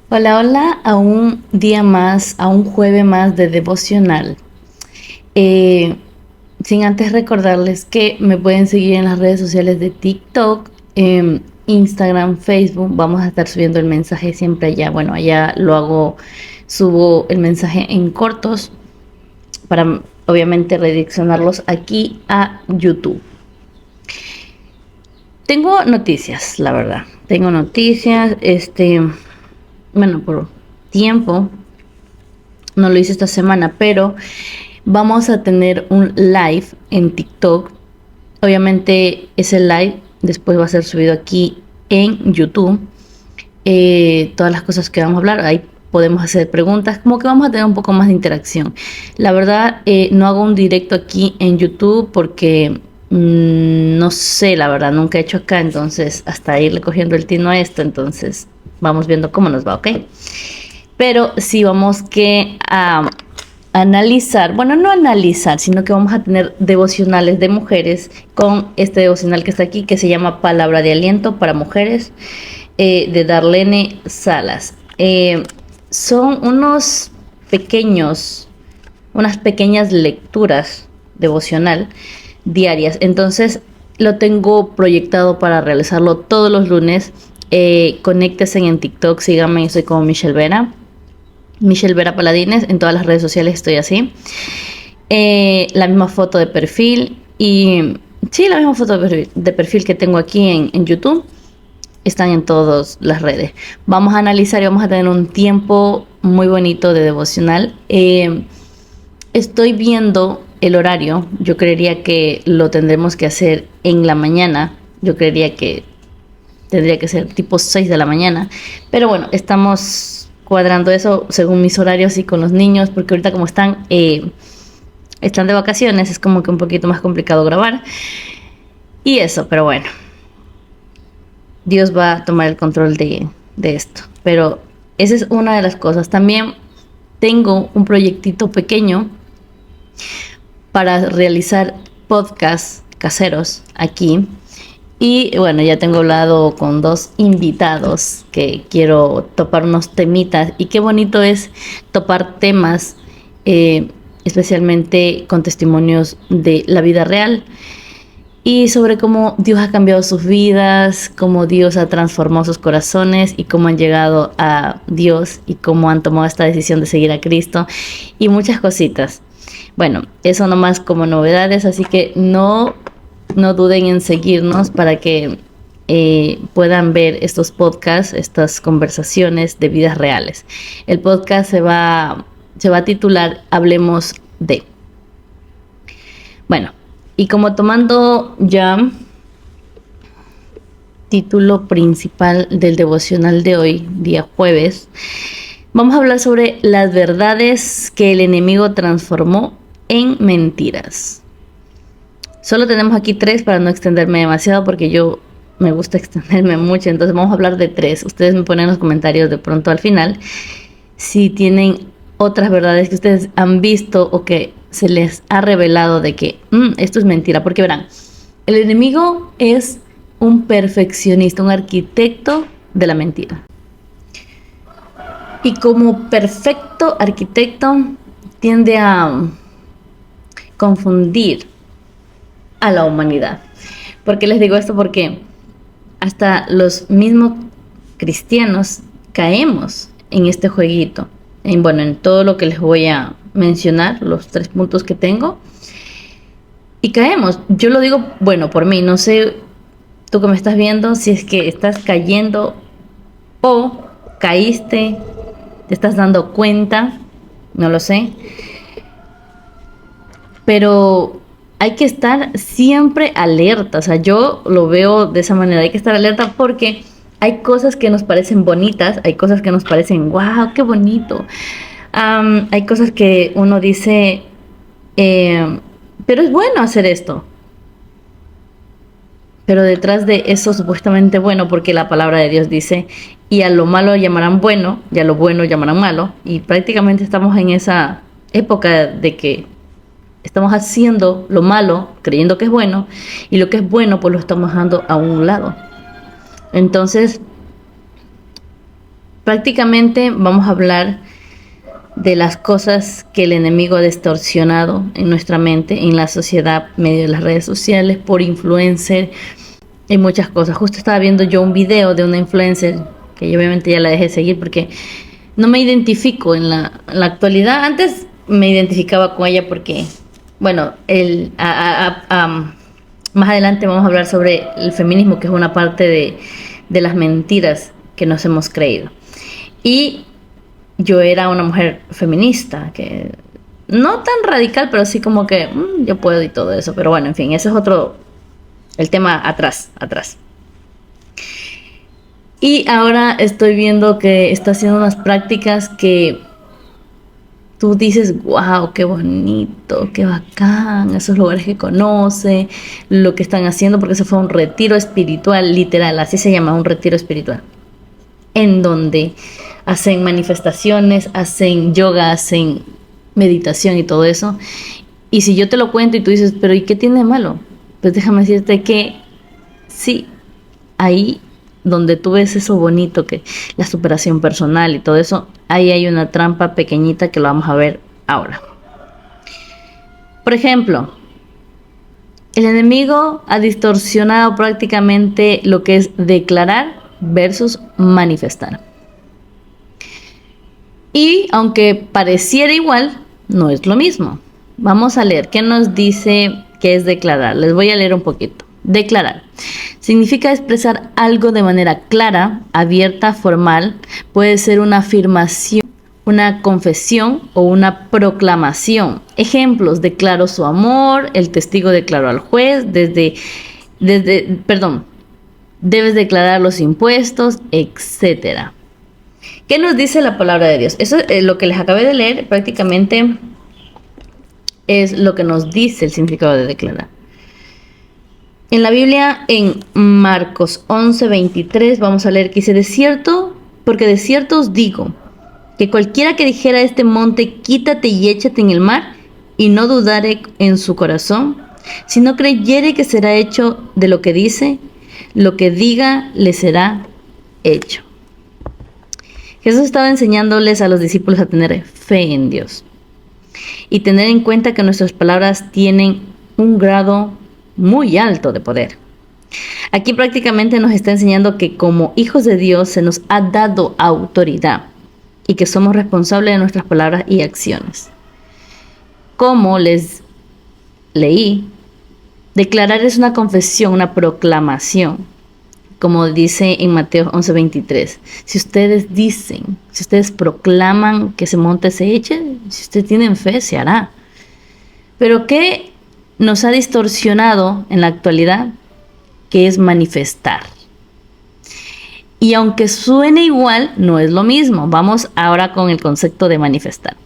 Hola, hola, a un día más, a un jueves más de devocional. Eh, Sin antes recordarles que me pueden seguir en las redes sociales de TikTok, Instagram, Facebook. Vamos a estar subiendo el mensaje siempre allá. Bueno, allá lo hago, subo el mensaje en cortos para obviamente redireccionarlos aquí a YouTube. Tengo noticias, la verdad. Tengo noticias, bueno, por tiempo. No lo hice esta semana, pero vamos a tener un live en TikTok. Obviamente ese live después va a ser subido aquí en YouTube. Todas las cosas que vamos a hablar, ahí podemos hacer preguntas, como que vamos a tener un poco más de interacción. La verdad, no hago un directo aquí en YouTube porque no sé, la verdad, nunca he hecho acá, entonces hasta irle cogiendo el tino a esto, entonces vamos viendo cómo nos va, ¿ok? Pero sí vamos que a analizar, bueno, no analizar, sino que vamos a tener devocionales de mujeres con este devocional que está aquí, que se llama Palabra de Aliento para Mujeres, de Darlene Salas. Son unas pequeñas lecturas devocional diarias. Entonces lo tengo proyectado para realizarlo todos los lunes. Conéctese en TikTok, síganme, yo soy como Michelle Vera. Michelle Vera Paladines, en todas las redes sociales estoy así. La misma foto de perfil y sí, la misma foto de perfil que tengo aquí en YouTube están en todas las redes. Vamos a analizar y vamos a tener un tiempo muy bonito de devocional. Estoy viendo el horario. Yo creería que lo tendremos que hacer en la mañana. Yo creería que tendría que ser tipo 6 de la mañana. Pero bueno, estamos cuadrando eso según mis horarios y con los niños, porque ahorita como están de vacaciones, es como que un poquito más complicado grabar. Y eso, pero bueno, Dios va a tomar el control de esto. Pero esa es una de las cosas. También tengo un proyectito pequeño para realizar podcasts caseros aquí. Y bueno, ya tengo hablado con dos invitados que quiero topar unos temitas. Y qué bonito es topar temas, especialmente con testimonios de la vida real. Y sobre cómo Dios ha cambiado sus vidas, cómo Dios ha transformado sus corazones y cómo han llegado a Dios y cómo han tomado esta decisión de seguir a Cristo y muchas cositas. Bueno, eso nomás como novedades, así que no duden en seguirnos para que puedan ver estos podcasts, estas conversaciones de vidas reales. El podcast se va a titular Hablemos de. Bueno, y como tomando ya título principal del devocional de hoy, día jueves, vamos a hablar sobre las verdades que el enemigo transformó en mentiras. Solo tenemos aquí 3 para no extenderme demasiado porque yo me gusta extenderme mucho, entonces vamos a hablar de 3. Ustedes me ponen en los comentarios de pronto al final si tienen otras verdades que ustedes han visto o que se les ha revelado de que esto es mentira, porque verán, el enemigo es un perfeccionista, un arquitecto de la mentira. Y como perfecto arquitecto tiende a confundir a la humanidad. ¿Por qué les digo esto? Porque hasta los mismos cristianos caemos en este jueguito. Bueno, en todo lo que les voy a mencionar, los 3 puntos que tengo. Y caemos. Yo lo digo, bueno, por mí. No sé, tú que me estás viendo, si es que estás cayendo o caíste, te estás dando cuenta, no lo sé. Pero hay que estar siempre alerta. O sea, yo lo veo de esa manera. Hay que estar alerta porque hay cosas que nos parecen bonitas, hay cosas que nos parecen, wow, qué bonito. Hay cosas que uno dice, pero es bueno hacer esto. Pero detrás de eso supuestamente bueno, porque la palabra de Dios dice, y a lo malo llamarán bueno, y a lo bueno llamarán malo. Y prácticamente estamos en esa época de que estamos haciendo lo malo, creyendo que es bueno, y lo que es bueno, pues lo estamos dejando a un lado. Entonces, Prácticamente vamos a hablar de las cosas que el enemigo ha distorsionado en nuestra mente, en la sociedad, medio de las redes sociales, por influencer, y muchas cosas. Justo estaba viendo yo un video de una influencer, que yo obviamente ya la dejé seguir porque no me identifico en la actualidad. Antes me identificaba con ella porque, bueno, más adelante vamos a hablar sobre el feminismo, que es una parte de las mentiras que nos hemos creído. Y yo era una mujer feminista, que no tan radical, pero sí como que yo puedo y todo eso. Pero bueno, en fin, ese es el tema atrás. Y ahora estoy viendo que está haciendo unas prácticas que tú dices, wow, qué bonito, qué bacán, esos lugares que conoce, lo que están haciendo, porque eso fue un retiro espiritual, literal, así se llama, un retiro espiritual, en donde hacen manifestaciones, hacen yoga, hacen meditación y todo eso. Y si yo te lo cuento y tú dices, pero ¿y qué tiene de malo? Pues déjame decirte que sí, ahí donde tú ves eso bonito, que la superación personal y todo eso, ahí hay una trampa pequeñita que lo vamos a ver ahora. Por ejemplo, el enemigo ha distorsionado prácticamente lo que es declarar versus manifestar. Y aunque pareciera igual, no es lo mismo. Vamos a leer qué nos dice que es declarar. Les voy a leer un poquito. Declarar significa expresar algo de manera clara, abierta, formal. Puede ser una afirmación, una confesión o una proclamación. Ejemplos: declaró su amor, el testigo declaró al juez, debes declarar los impuestos, etcétera. ¿Qué nos dice la palabra de Dios? Eso es lo que les acabé de leer, prácticamente es lo que nos dice el significado de declarar. En la Biblia, en Marcos 11:23, vamos a leer que dice: porque de cierto os digo, que cualquiera que dijera a este monte, quítate y échate en el mar, y no dudare en su corazón, si no creyere que será hecho de lo que dice, lo que diga le será hecho. Jesús estaba enseñándoles a los discípulos a tener fe en Dios y tener en cuenta que nuestras palabras tienen un grado muy alto de poder. Aquí prácticamente nos está enseñando que como hijos de Dios se nos ha dado autoridad y que somos responsables de nuestras palabras y acciones. Como les leí, declarar es una confesión, una proclamación, como dice en Mateo 11:23. Si ustedes proclaman que ese monte se eche, si ustedes tienen fe, se hará. Pero ¿qué nos ha distorsionado en la actualidad? Que es manifestar. Y aunque suene igual, no es lo mismo. Vamos ahora con el concepto de manifestar.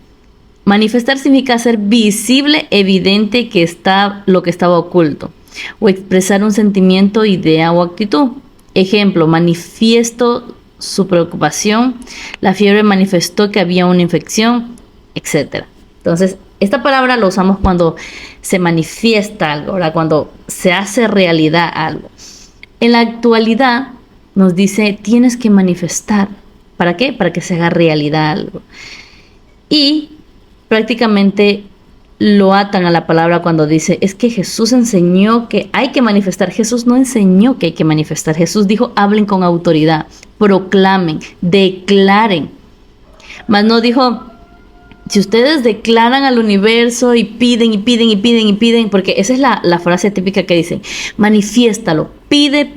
Manifestar significa hacer visible, evidente que está lo que estaba oculto, o expresar un sentimiento, idea o actitud. Ejemplo: manifiesto su preocupación, la fiebre manifestó que había una infección, etc. Entonces, esta palabra la usamos cuando se manifiesta algo, ¿verdad? Cuando se hace realidad algo. En la actualidad nos dice, tienes que manifestar. ¿Para qué? Para que se haga realidad algo. Y prácticamente lo atan a la palabra cuando dice, es que Jesús enseñó que hay que manifestar. Jesús no enseñó que hay que manifestar. Jesús dijo, hablen con autoridad, proclamen, declaren. Mas no dijo, si ustedes declaran al universo y piden, porque esa es la frase típica que dicen, manifiéstalo, pide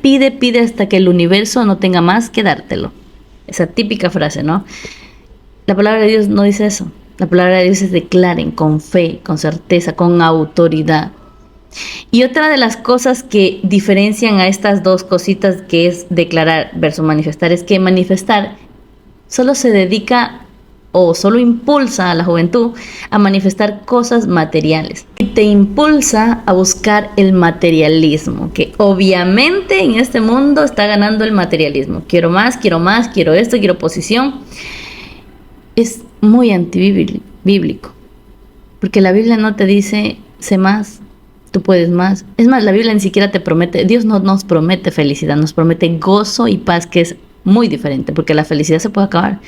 hasta que el universo no tenga más que dártelo. Esa típica frase, ¿no? La palabra de Dios no dice eso. La palabra de Dios es declaren con fe, con certeza, con autoridad. Y otra de las cosas que diferencian a estas dos cositas, que es declarar versus manifestar, es que manifestar solo se dedica o solo impulsa a la juventud a manifestar cosas materiales. Y te impulsa a buscar el materialismo, que obviamente en este mundo está ganando el materialismo. Quiero más, quiero esto, quiero posición. Es muy antibíblico, porque la Biblia no te dice, sé más, tú puedes más. Es más, la Biblia ni siquiera te promete, Dios no nos promete felicidad, nos promete gozo y paz, que es muy diferente, porque la felicidad se puede acabar.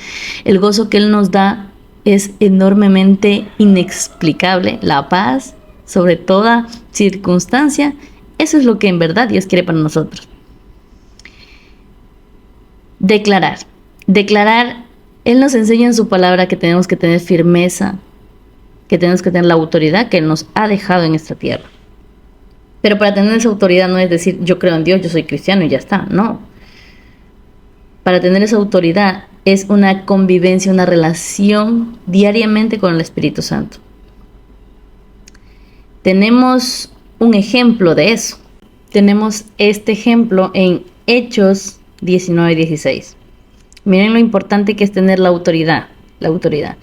El gozo que Él nos da es enormemente inexplicable. La paz sobre toda circunstancia, eso es lo que en verdad Dios quiere para nosotros. Declarar. Declarar, Él nos enseña en su palabra que tenemos que tener firmeza, que tenemos que tener la autoridad que Él nos ha dejado en esta tierra. Pero para tener esa autoridad no es decir, yo creo en Dios, yo soy cristiano y ya está, no. Para tener esa autoridad es una convivencia, una relación diariamente con el Espíritu Santo. Tenemos un ejemplo de eso. Tenemos este ejemplo en Hechos 19:16. Miren lo importante que es tener la autoridad. La autoridad.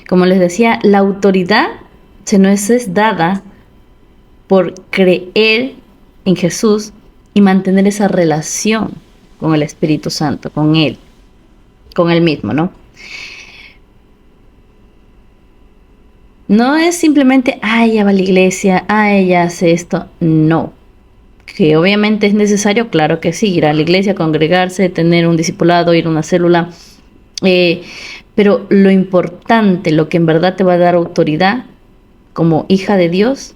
Como les decía, la autoridad se nos es dada por creer en Jesús y mantener esa relación con el Espíritu Santo, con Él mismo, ¿no? No es simplemente, ella va a la iglesia, ella hace esto, no. Que obviamente es necesario, claro que sí, ir a la iglesia, congregarse, tener un discipulado, ir a una célula, pero lo importante, lo que en verdad te va a dar autoridad como hija de Dios,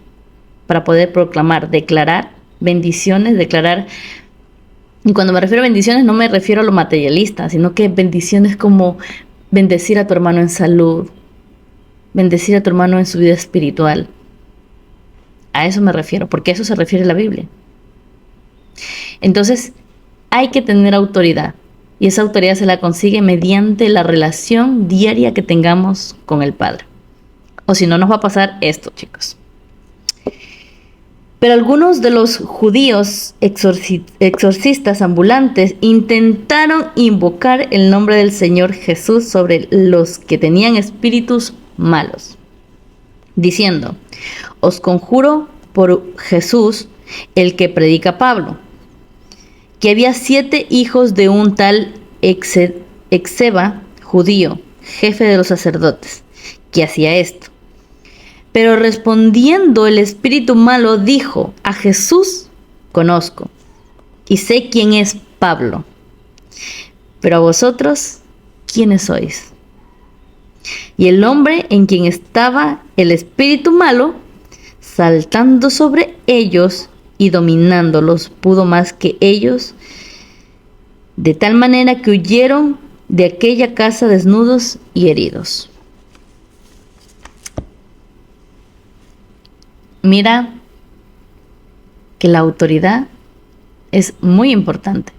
para poder proclamar, declarar bendiciones, declarar. Y cuando me refiero a bendiciones no me refiero a lo materialista, sino que bendiciones como bendecir a tu hermano en salud, bendecir a tu hermano en su vida espiritual. A eso me refiero, porque a eso se refiere la Biblia. Entonces, hay que tener autoridad. Y esa autoridad se la consigue mediante la relación diaria que tengamos con el Padre. O si no, nos va a pasar esto, chicos. Pero algunos de los judíos exorcistas ambulantes intentaron invocar el nombre del Señor Jesús sobre los que tenían espíritus malos, diciendo: os conjuro por Jesús, el que predica Pablo, que había 7 hijos de un tal Exeba, judío, jefe de los sacerdotes, que hacía esto. Pero respondiendo el espíritu malo dijo: a Jesús conozco y sé quién es Pablo, pero a vosotros, ¿quiénes sois? Y el hombre en quien estaba el espíritu malo, saltando sobre ellos y dominándolos, pudo más que ellos, de tal manera que huyeron de aquella casa desnudos y heridos. Mira que la autoridad es muy importante.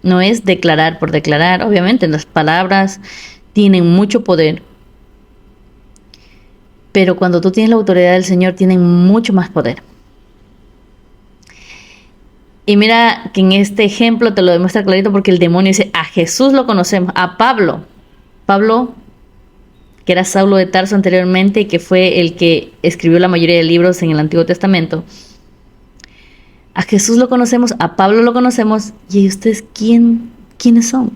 No es declarar por declarar. Obviamente las palabras tienen mucho poder, pero cuando tú tienes la autoridad del Señor, tienen mucho más poder. Y mira que en este ejemplo te lo demuestra clarito, porque el demonio dice: a Jesús lo conocemos, a Pablo, que era Saulo de Tarso anteriormente y que fue el que escribió la mayoría de libros en el Antiguo Testamento. A Jesús lo conocemos, a Pablo lo conocemos, ¿y ustedes quiénes son?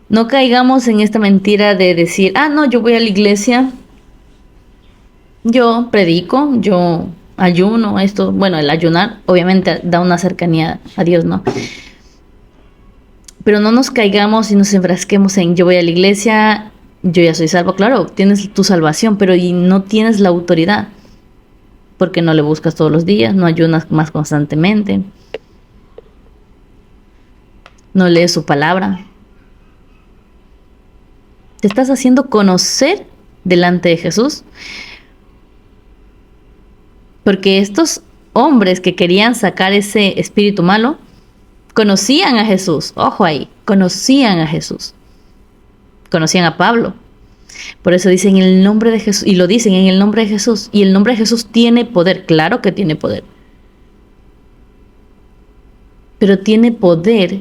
No caigamos en esta mentira de decir: no, yo voy a la iglesia, yo predico, yo ayuno, esto. Bueno, el ayunar obviamente da una cercanía a Dios, ¿no? Pero no nos caigamos y nos enfrasquemos en: yo voy a la iglesia, yo ya soy salvo. Claro, tienes tu salvación, pero y no tienes la autoridad, porque no le buscas todos los días, no ayunas más constantemente, no lees su palabra. ¿Te estás haciendo conocer delante de Jesús? Porque estos hombres que querían sacar ese espíritu malo conocían a Jesús. Ojo ahí, conocían a Jesús. Conocían a Pablo. Por eso dicen en el nombre de Jesús, y lo dicen en el nombre de Jesús. Y el nombre de Jesús tiene poder, claro que tiene poder. Pero tiene poder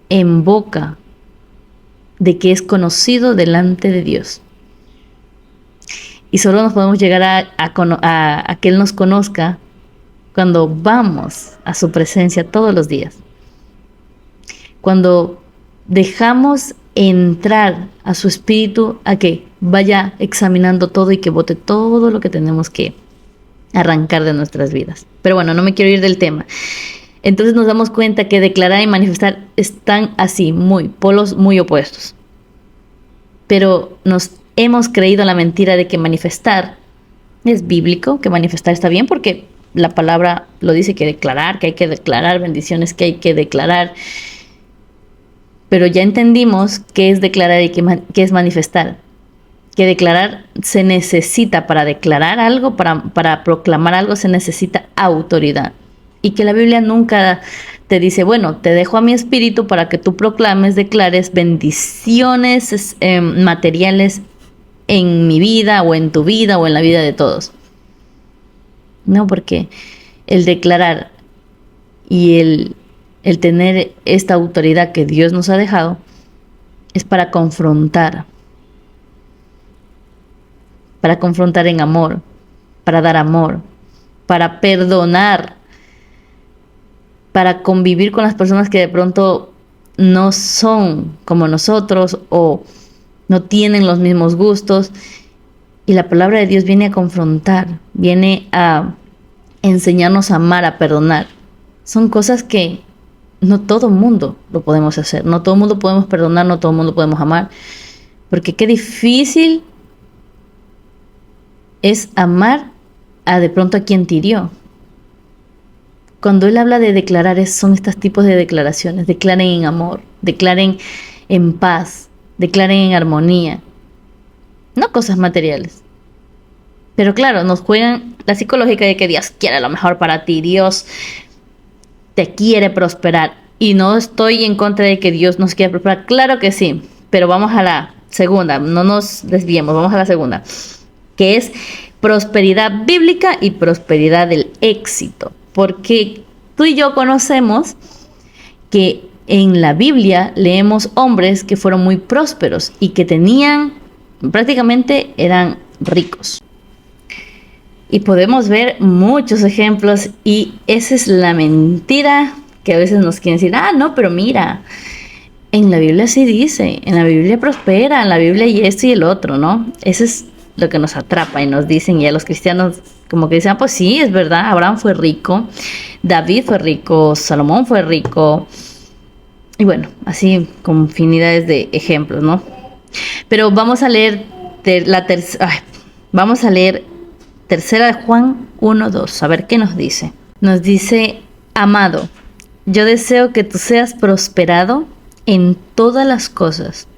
en boca de que es conocido delante de Dios. Y solo nos podemos llegar a que Él nos conozca cuando vamos a su presencia todos los días. Cuando dejamos entrar a su espíritu, a que vaya examinando todo y que bote todo lo que tenemos que arrancar de nuestras vidas. Pero bueno, no me quiero ir del tema. Entonces nos damos cuenta que declarar y manifestar están así, polos muy opuestos. Pero nos hemos creído la mentira de que manifestar es bíblico, que manifestar está bien, porque la palabra lo dice, que hay que declarar bendiciones, que hay que declarar. Pero ya entendimos qué es declarar y qué es manifestar. Que declarar se necesita, para declarar algo, para proclamar algo, se necesita autoridad. Y que la Biblia nunca te dice, bueno, te dejo a mi espíritu para que tú proclames, declares bendiciones materiales en mi vida o en tu vida o en la vida de todos. No, porque el declarar y el tener esta autoridad que Dios nos ha dejado es para confrontar en amor, para dar amor, para perdonar, para convivir con las personas que de pronto no son como nosotros o no tienen los mismos gustos. Y la palabra de Dios viene a confrontar, viene a enseñarnos a amar, a perdonar. Son cosas que no todo mundo lo podemos hacer, no todo mundo podemos perdonar, no todo mundo podemos amar, porque qué difícil es amar de pronto a quien te hirió. Cuando él habla de declarar, son estos tipos de declaraciones. Declaren en amor, declaren en paz, declaren en armonía. No cosas materiales. Pero claro, nos juegan la psicológica de que Dios quiere lo mejor para ti. Dios te quiere prosperar. Y no estoy en contra de que Dios nos quiera prosperar. Claro que sí. Pero vamos a la segunda. No nos desviemos. Vamos a la segunda. Que es prosperidad bíblica y prosperidad del éxito. Porque tú y yo conocemos que en la Biblia leemos hombres que fueron muy prósperos y que prácticamente eran ricos. Y podemos ver muchos ejemplos, y esa es la mentira que a veces nos quieren decir, no, pero mira, en la Biblia sí dice, en la Biblia prospera, en la Biblia y esto y el otro, ¿no? Eso es lo que nos atrapa y nos dicen, y a los cristianos como que dicen, pues sí, es verdad, Abraham fue rico, David fue rico, Salomón fue rico, y bueno, así con infinidades de ejemplos, ¿no? Pero vamos a leer tercera de Juan 1:2, a ver qué nos dice. Nos dice, amado, yo deseo que tú seas prosperado en todas las cosas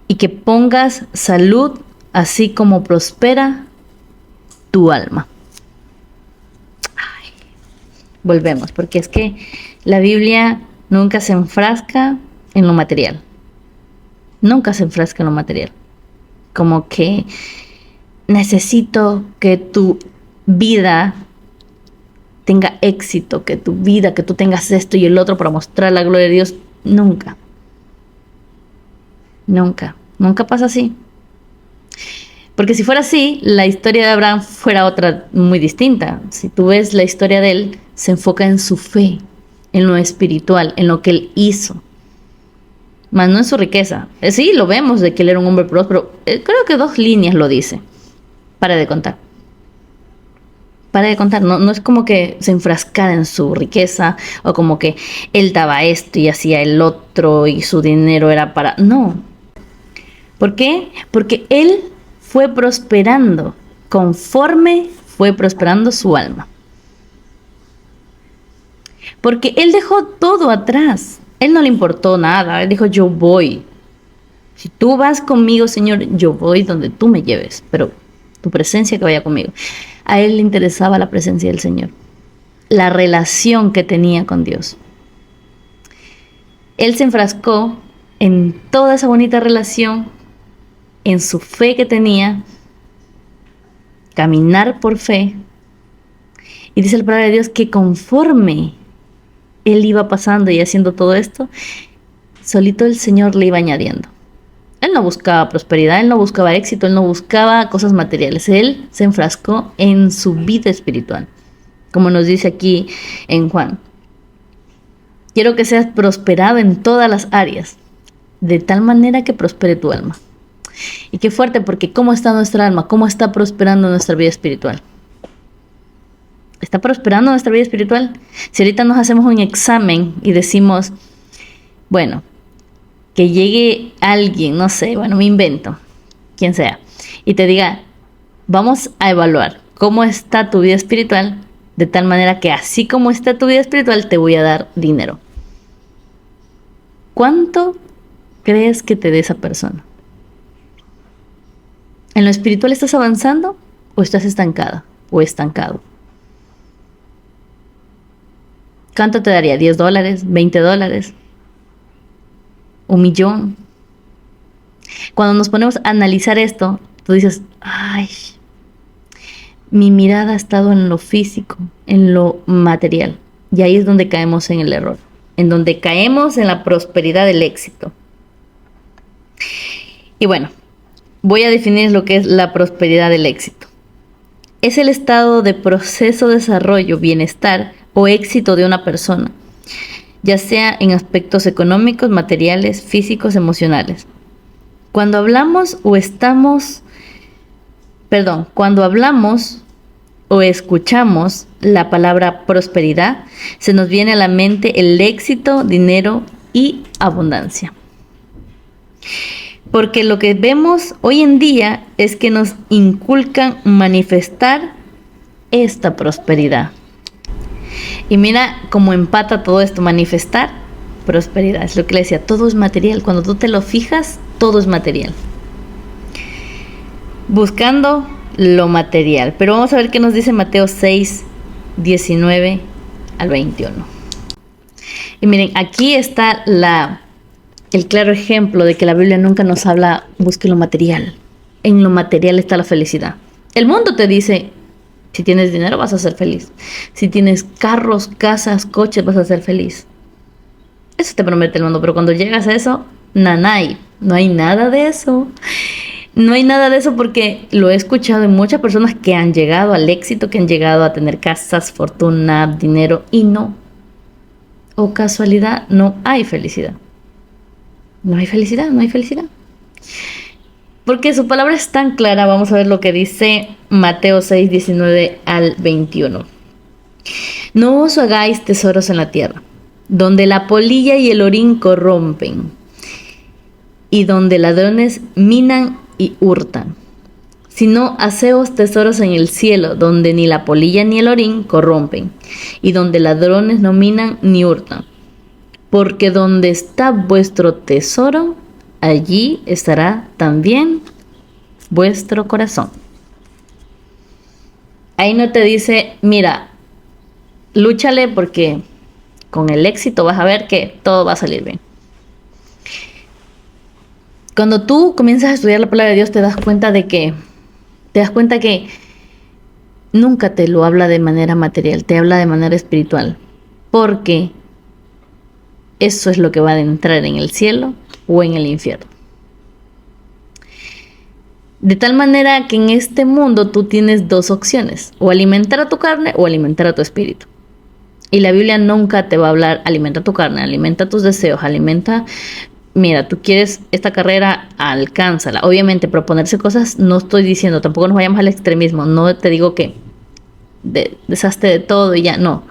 y que pongas salud, así como prospera tu alma. Volvemos, porque es que la Biblia nunca se enfrasca en lo material. Nunca se enfrasca en lo material. Como que necesito que tu vida tenga éxito, que tú tengas esto y el otro para mostrar la gloria de Dios. Nunca pasa así. Porque si fuera así, la historia de Abraham fuera otra muy distinta. Si tú ves la historia de él, se enfoca en su fe, en lo espiritual, en lo que él hizo, más no en su riqueza. Sí, lo vemos de que él era un hombre próspero. Creo que 2 líneas lo dice. Para de contar. No es como que se enfrascara en su riqueza o como que él daba esto y hacía el otro y su dinero era para... No. ¿Por qué? Porque él fue prosperando conforme fue prosperando su alma. Porque él dejó todo atrás. Él no le importó nada. Él dijo, yo voy. Si tú vas conmigo, Señor, yo voy donde tú me lleves. Pero tu presencia que vaya conmigo. A él le interesaba la presencia del Señor. La relación que tenía con Dios. Él se enfrascó en toda esa bonita relación, en su fe que tenía, caminar por fe. Y dice la palabra de Dios que conforme él iba pasando y haciendo todo esto, solito el Señor le iba añadiendo. Él no buscaba prosperidad, él no buscaba éxito, él no buscaba cosas materiales. Él se enfrascó en su vida espiritual, como nos dice aquí en Juan. Quiero que seas prosperado en todas las áreas, de tal manera que prospere tu alma. Y qué fuerte, porque ¿cómo está nuestra alma? ¿Cómo está prosperando nuestra vida espiritual? ¿Está prosperando nuestra vida espiritual? Si ahorita nos hacemos un examen y decimos, bueno, que llegue alguien, no sé, bueno, me invento, quien sea, y te diga, vamos a evaluar cómo está tu vida espiritual, de tal manera que así como está tu vida espiritual, te voy a dar dinero. ¿Cuánto crees que te dé esa persona? ¿En lo espiritual estás avanzando o estás estancada o estancado? ¿Cuánto te daría? ¿10 dólares? ¿20 dólares? ¿Un millón? Cuando nos ponemos a analizar esto, tú dices, ay, mi mirada ha estado en lo físico, en lo material. Y ahí es donde caemos en el error, en donde caemos en la prosperidad del éxito. Y bueno, voy a definir lo que es la prosperidad del éxito. Es el estado de proceso, desarrollo, bienestar o éxito de una persona, ya sea en aspectos económicos, materiales, físicos, emocionales. Cuando hablamos o escuchamos la palabra prosperidad, se nos viene a la mente el éxito, dinero y abundancia. Porque lo que vemos hoy en día es que nos inculcan manifestar esta prosperidad. Y mira cómo empata todo esto, manifestar prosperidad. Es lo que le decía, todo es material. Cuando tú te lo fijas, todo es material. Buscando lo material. Pero vamos a ver qué nos dice Mateo 6, 19 al 21. Y miren, aquí está el claro ejemplo de que la Biblia nunca nos habla, busque lo material. En lo material está la felicidad. El mundo te dice, si tienes dinero vas a ser feliz. Si tienes carros, casas, coches, vas a ser feliz. Eso te promete el mundo, pero cuando llegas a eso, nanay, no hay nada de eso. No hay nada de eso porque lo he escuchado en muchas personas que han llegado al éxito, que han llegado a tener casas, fortuna, dinero, y no. O casualidad, no hay felicidad. No hay felicidad, no hay felicidad. Porque su palabra es tan clara. Vamos a ver lo que dice Mateo 6, 19 al 21. No os hagáis tesoros en la tierra, donde la polilla y el orín corrompen, y donde ladrones minan y hurtan. Sino haceos tesoros en el cielo, donde ni la polilla ni el orín corrompen, y donde ladrones no minan ni hurtan. Porque donde está vuestro tesoro, allí estará también vuestro corazón. Ahí no te dice, mira, lúchale porque con el éxito vas a ver que todo va a salir bien. Cuando tú comienzas a estudiar la palabra de Dios, te das cuenta que nunca te lo habla de manera material, te habla de manera espiritual. Porque eso es lo que va a entrar en el cielo o en el infierno. De tal manera que en este mundo tú tienes dos opciones, o alimentar a tu carne o alimentar a tu espíritu. Y la Biblia nunca te va a hablar, alimenta tu carne, alimenta tus deseos, mira, tú quieres esta carrera, alcánzala. Obviamente proponerse cosas, no estoy diciendo, tampoco nos vayamos al extremismo, no te digo que deshazte de todo y ya, no.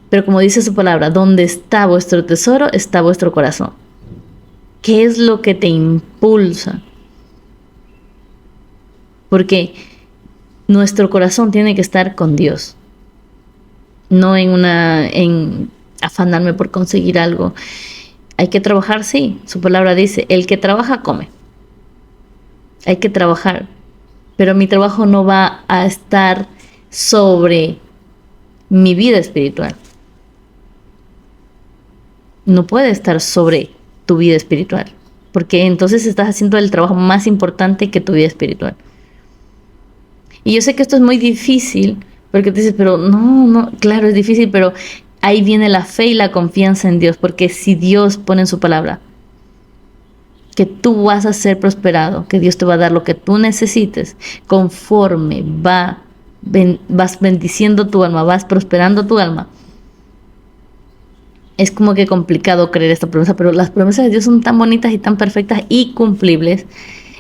Pero como dice su palabra, donde está vuestro tesoro, está vuestro corazón. ¿Qué es lo que te impulsa? Porque nuestro corazón tiene que estar con Dios. No en afanarme por conseguir algo. Hay que trabajar, sí. Su palabra dice, el que trabaja, come. Hay que trabajar. Pero mi trabajo no va a estar sobre mi vida espiritual. No puede estar sobre tu vida espiritual, porque entonces estás haciendo el trabajo más importante que tu vida espiritual. Y yo sé que esto es muy difícil, porque te dices, pero no, claro, es difícil, pero ahí viene la fe y la confianza en Dios, porque si Dios pone en su palabra que tú vas a ser prosperado, que Dios te va a dar lo que tú necesites, conforme vas bendiciendo tu alma, vas prosperando tu alma. Es como que complicado creer esta promesa, pero las promesas de Dios son tan bonitas y tan perfectas y cumplibles.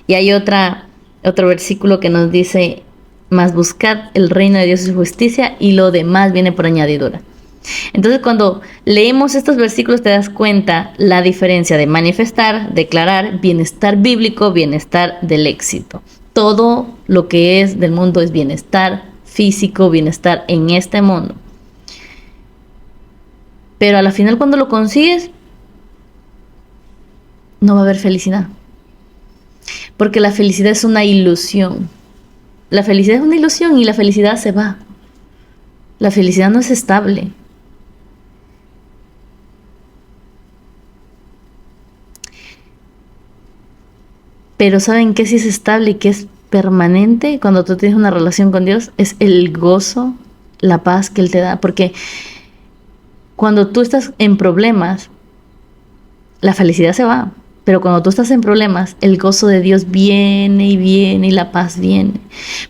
Y hay otro versículo que nos dice Mas buscad el reino de Dios y su justicia, y lo demás viene por añadidura. Entonces, cuando leemos estos versículos te das cuenta la diferencia de manifestar, declarar, bienestar bíblico, bienestar del éxito. Todo lo que es del mundo es bienestar físico, bienestar en este mundo. Pero a la final, cuando lo consigues, no va a haber felicidad. Porque la felicidad es una ilusión. La felicidad es una ilusión y la felicidad se va. La felicidad no es estable. Pero ¿saben qué sí es estable y qué es permanente cuando tú tienes una relación con Dios? Es el gozo, la paz que Él te da. Porque cuando tú estás en problemas, la felicidad se va. Pero cuando tú estás en problemas, el gozo de Dios viene y la paz viene.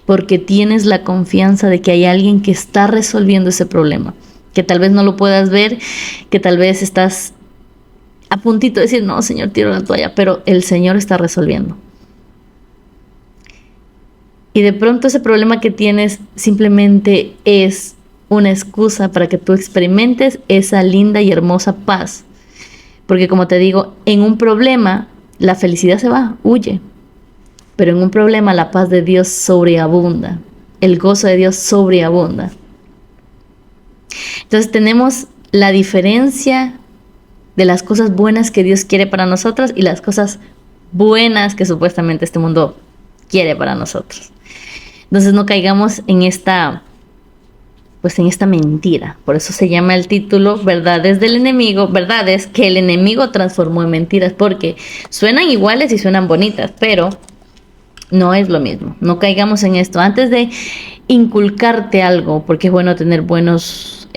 Porque tienes la confianza de que hay alguien que está resolviendo ese problema. Que tal vez no lo puedas ver, que tal vez estás a puntito de decir, no, Señor, tiro la toalla, pero el Señor está resolviendo. Y de pronto ese problema que tienes simplemente es una excusa para que tú experimentes esa linda y hermosa paz. Porque como te digo, en un problema la felicidad se va, huye. Pero en un problema la paz de Dios sobreabunda. El gozo de Dios sobreabunda. Entonces tenemos la diferencia de las cosas buenas que Dios quiere para nosotros y las cosas buenas que supuestamente este mundo quiere para nosotros. Entonces no caigamos en esta mentira. Por eso se llama el título Verdades del enemigo, verdades que el enemigo transformó en mentiras, porque suenan iguales y suenan bonitas, pero no es lo mismo. No caigamos en esto. Antes de inculcarte algo, porque es bueno tener buenos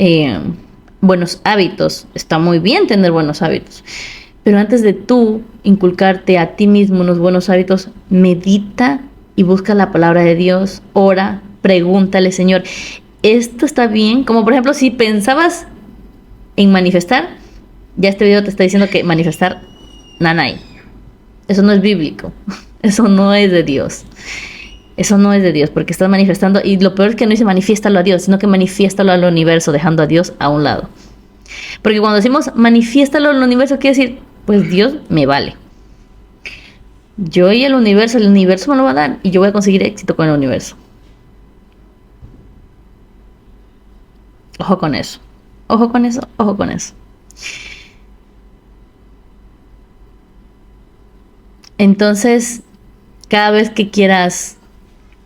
hábitos, está muy bien tener buenos hábitos, pero antes de tú inculcarte a ti mismo unos buenos hábitos, medita y busca la palabra de Dios, ora, pregúntale, Señor, ¿esto está bien? Como por ejemplo, si pensabas en manifestar, ya este video te está diciendo que manifestar, nanay, eso no es bíblico, eso no es de Dios. Eso no es de Dios, porque estás manifestando, y lo peor es que no dice manifiéstalo a Dios, sino que manifiéstalo al universo, dejando a Dios a un lado. Porque cuando decimos manifiéstalo al universo, quiere decir, pues Dios me vale. Yo y el universo me lo va a dar, y yo voy a conseguir éxito con el universo. Ojo con eso, ojo con eso, ojo con eso. Entonces, cada vez que quieras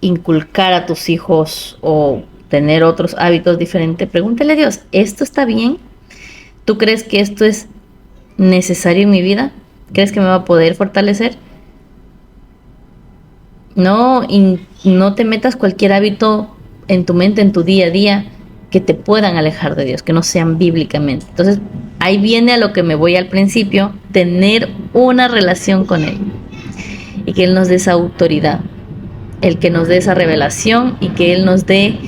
inculcar a tus hijos o tener otros hábitos diferentes, pregúntale a Dios, ¿esto está bien? ¿Tú crees que esto es necesario en mi vida? ¿Crees que me va a poder fortalecer? No te metas cualquier hábito en tu mente, en tu día a día, que te puedan alejar de Dios, que no sean bíblicamente. Entonces, ahí viene a lo que me voy al principio, tener una relación con Él y que Él nos dé esa autoridad, el que nos dé esa revelación y que Él nos dé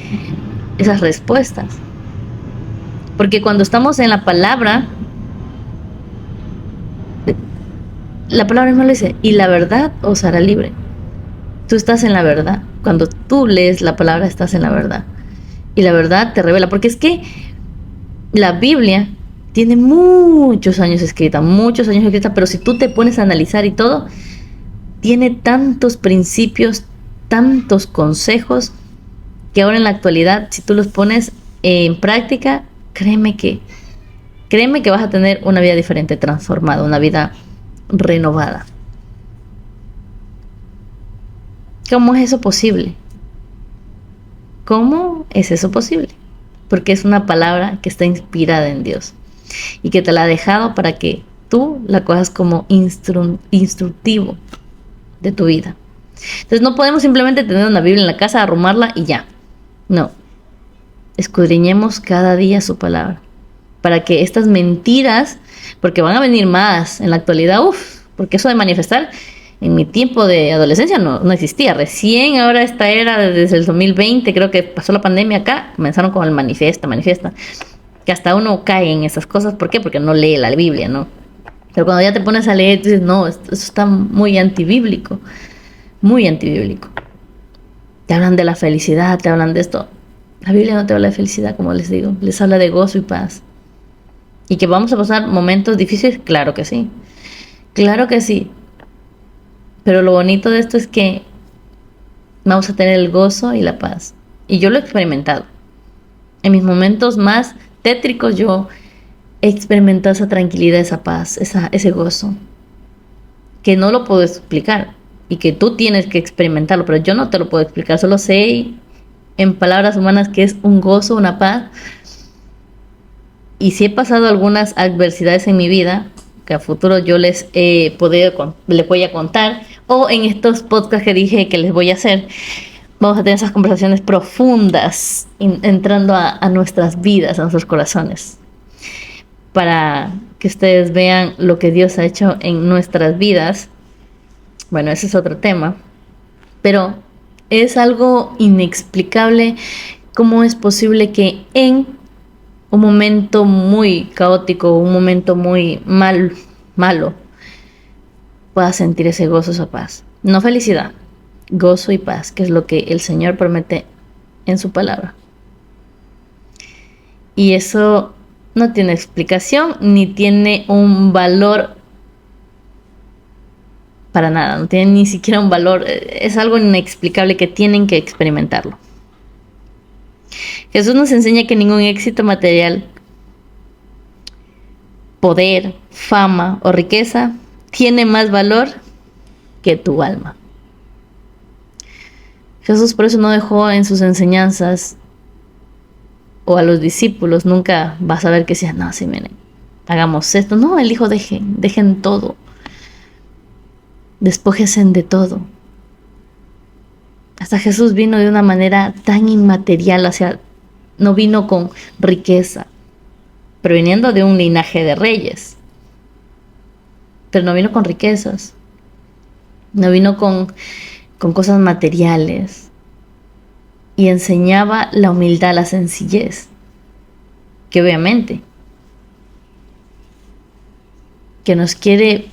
esas respuestas. Porque cuando estamos en la palabra misma lo dice, y la verdad os hará libre. Tú estás en la verdad. Cuando tú lees la palabra, estás en la verdad. Y la verdad te revela. Porque es que la Biblia tiene muchos años escrita, pero si tú te pones a analizar y todo, tiene tantos principios, tantos consejos, que ahora en la actualidad, si tú los pones en práctica, créeme que vas a tener una vida diferente, transformada, una vida renovada. ¿Cómo es eso posible? ¿Cómo es eso posible? Porque es una palabra que está inspirada en Dios y que te la ha dejado para que tú la cojas como instructivo de tu vida. Entonces no podemos simplemente tener una Biblia en la casa, arrumarla y ya. No. Escudriñemos cada día su palabra para que estas mentiras, porque van a venir más en la actualidad, porque eso de manifestar en mi tiempo de adolescencia no existía. Recién ahora esta era, desde el 2020, creo que pasó la pandemia acá, comenzaron con el manifiesta, que hasta uno cae en esas cosas. ¿Por qué? Porque no lee la Biblia, ¿no? Pero cuando ya te pones a leer, dices, no, eso está muy antibíblico, muy antibíblico. Te hablan de la felicidad, te hablan de esto. La Biblia no te habla de felicidad, como les digo. Les habla de gozo y paz. ¿Y que vamos a pasar momentos difíciles? Claro que sí. Claro que sí. Pero lo bonito de esto es que vamos a tener el gozo y la paz. Y yo lo he experimentado. En mis momentos más tétricos yo he experimentado esa tranquilidad, esa paz, ese gozo. Que no lo puedo explicar. Y que tú tienes que experimentarlo. Pero yo no te lo puedo explicar. Solo sé en palabras humanas que es un gozo, una paz. Y si he pasado algunas adversidades en mi vida, que a futuro yo les voy a contar, o en estos podcasts que dije que les voy a hacer, vamos a tener esas conversaciones profundas, entrando a nuestras vidas, a nuestros corazones, para que ustedes vean lo que Dios ha hecho en nuestras vidas. Bueno, ese es otro tema, pero es algo inexplicable cómo es posible que en un momento muy caótico, un momento muy malo, puedas sentir ese gozo, esa paz. No felicidad, gozo y paz, que es lo que el Señor promete en su palabra. Y eso no tiene explicación ni tiene un valor para nada, no tiene ni siquiera un valor, es algo inexplicable que tienen que experimentarlo. Jesús nos enseña que ningún éxito material, poder, fama o riqueza tiene más valor que tu alma. Jesús por eso no dejó en sus enseñanzas o a los discípulos, nunca vas a ver que decían, no, sí, miren, hagamos esto. No, él dijo, dejen todo. Despójense de todo. Hasta Jesús vino de una manera tan inmaterial, o sea, no vino con riqueza, proviniendo de un linaje de reyes. Pero no vino con riquezas, no vino con cosas materiales. Y enseñaba la humildad, la sencillez. Que obviamente, que nos quiere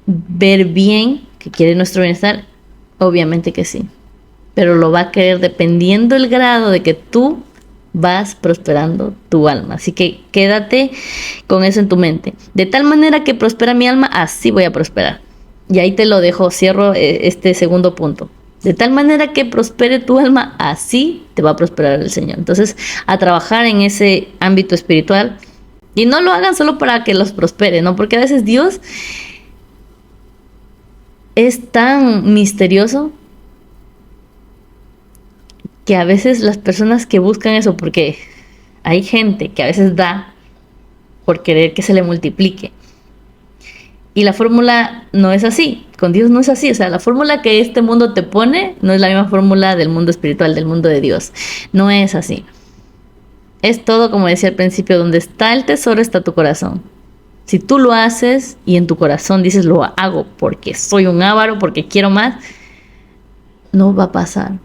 ver bien, que quiere nuestro bienestar, obviamente que sí. Pero lo va a querer dependiendo el grado de que tú vas prosperando tu alma. Así que quédate con eso en tu mente. De tal manera que prospera mi alma, así voy a prosperar. Y ahí te lo dejo, cierro este segundo punto. De tal manera que prospere tu alma, así te va a prosperar el Señor. Entonces, a trabajar en ese ámbito espiritual. Y no lo hagan solo para que los prospere, ¿no? Porque a veces Dios es tan misterioso que a veces las personas que buscan eso, porque hay gente que a veces da por querer que se le multiplique. Y la fórmula no es así, con Dios no es así. O sea, la fórmula que este mundo te pone no es la misma fórmula del mundo espiritual, del mundo de Dios. No es así. Es todo, como decía al principio, donde está el tesoro está tu corazón. Si tú lo haces y en tu corazón dices lo hago porque soy un avaro, porque quiero más, no va a pasar.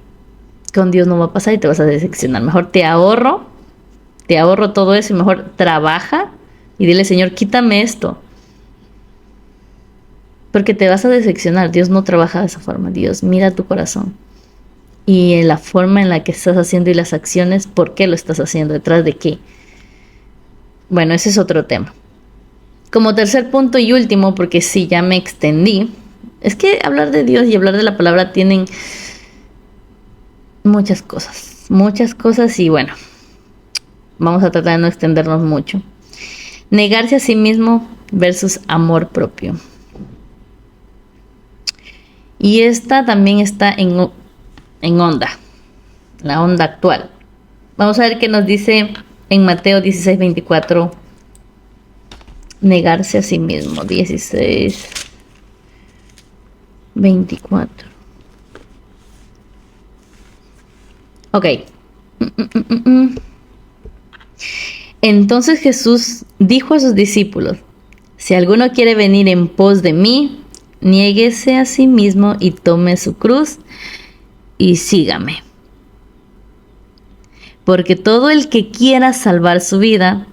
Con Dios no va a pasar y te vas a decepcionar. Mejor te ahorro todo eso y mejor trabaja y dile, Señor, quítame esto. Porque te vas a decepcionar. Dios no trabaja de esa forma. Dios mira tu corazón. Y en la forma en la que estás haciendo y las acciones, ¿por qué lo estás haciendo? ¿Detrás de qué? Bueno, ese es otro tema. Como tercer punto y último, porque sí, ya me extendí, es que hablar de Dios y hablar de la palabra tienen muchas cosas y bueno, vamos a tratar de no extendernos mucho. Negarse a sí mismo versus amor propio. Y esta también está en onda, la onda actual. Vamos a ver qué nos dice en Mateo 16:24. Negarse a sí mismo, 16:24. Ok. Entonces Jesús dijo a sus discípulos, si alguno quiere venir en pos de mí, niéguese a sí mismo y tome su cruz y sígame. Porque todo el que quiera salvar su vida,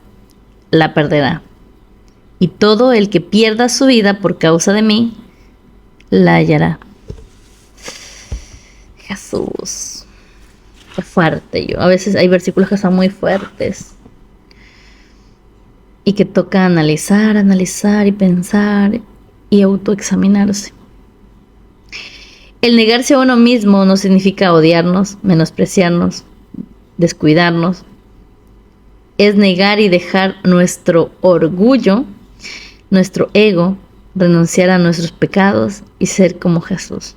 la perderá. Y todo el que pierda su vida por causa de mí, la hallará. Jesús. qué fuerte yo. A veces hay versículos que son muy fuertes y que toca analizar y pensar y autoexaminarse. El negarse a uno mismo no significa odiarnos, menospreciarnos, descuidarnos. Es negar y dejar nuestro orgullo, nuestro ego, renunciar a nuestros pecados y ser como Jesús,